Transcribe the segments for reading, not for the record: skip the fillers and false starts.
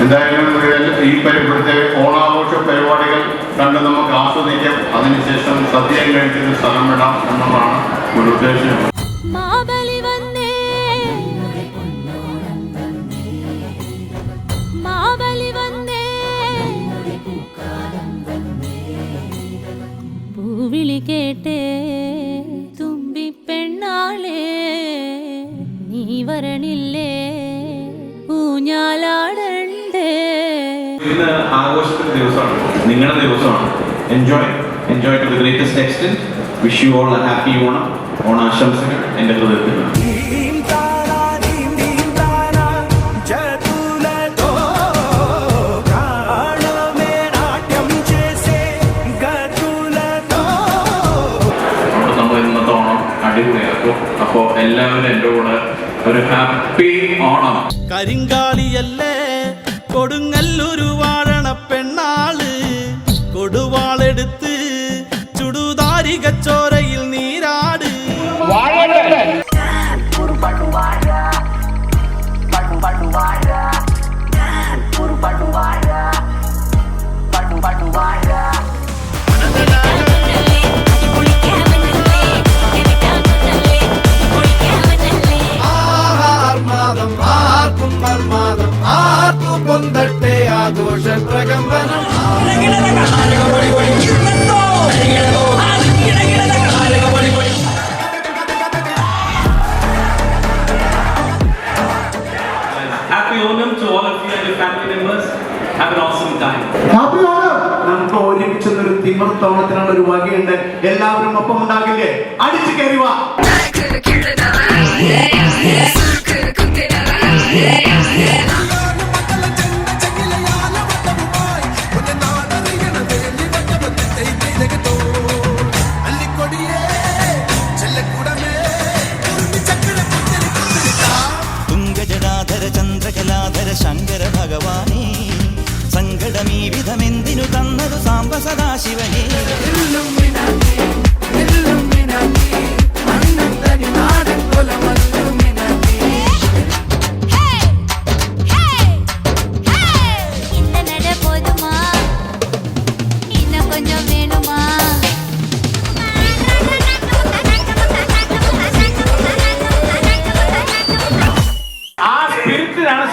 എന്തായാലും ഈ ഇവിടുത്തെ ഓണാഘോഷ പരിപാടികൾ കണ്ട് നമുക്ക് ആസ്വദിക്കാം. അതിനുശേഷം സദ്യ കഴിച്ചൊരു സ്ഥലം വിടാം എന്നുള്ളതാണ് ഒരു ഉദ്ദേശം. പൂവിളി കേട്ടേ തുമ്പി പെണ്ണാളേ നീ വരണില്ലേ ഊഞ്ഞാലാടണ്ടേ. ഇന്ന് ആഘോഷത്തിന്റെ ദിവസമാണ്, നിങ്ങളുടെ ദിവസമാണ്. Enjoy to the greatest extent. Wish you all a happy Onam. ഓണാശംസകൾ എൻ്റെ ഹൃദയത്തിൽ. അപ്പോൾ എല്ലാവരും എൻ്റെ കൂടെ ഒരു ഹാപ്പി ഓണം. കരിങ്കാളിയല്ലേ കൊടുങ്ങല്ലൊരു വാഴണ പെണ്ണാള്, കൊടുവാളെടുത്ത് ചുടുതാരികച്ചോരയിൽ നീരാട്. പൊന്തട്ടെ ആഘോഷ പ്രകമ്പനം. Happy Onam to all of you and your family members. Have an awesome time. Happy Onam. നമുക്ക് ഒരുമിച്ചൊരു തിമിർത്തോണത്തിനുള്ള ഒരു വകയുണ്ട്. എല്ലാവരും ഒപ്പം ഉണ്ടാകില്ലേ? അടിച്ചു കയറി വാ. തുംഗജടാധര ചന്ദ്രകലാധര ശങ്കര ഭഗവാനേ, സങ്കടമീ വിധമെന്തിനു തന്നതു സാംബ സദാശിവനേ.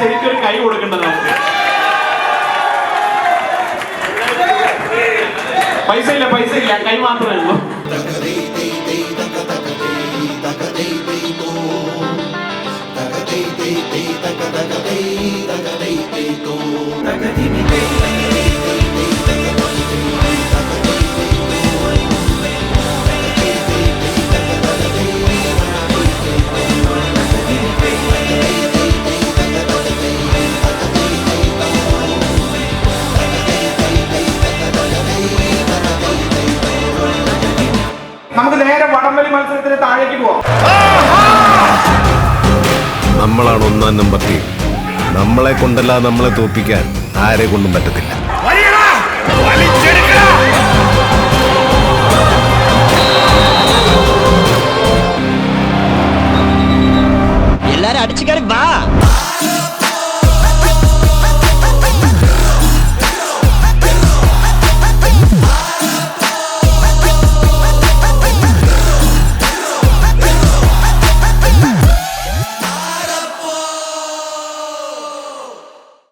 ശരിക്കും ഒരു കൈ കൊടുക്കേണ്ടത് നമുക്ക്. പൈസ ഇല്ല, കൈ മാത്രമേ ഉള്ളൂ. നമുക്ക് നേരെ വടംവലി മത്സരത്തിന് താഴേക്ക് പോവാം. നമ്മളാണ് ഒന്നാം നമ്പർ ടീം. നമ്മളെ കൊണ്ടല്ല നമ്മളെ തോൽപ്പിക്കാൻ ആരെ കൊണ്ടും പറ്റത്തില്ല. എല്ലാരും അടിച്ചു കയറി വാ.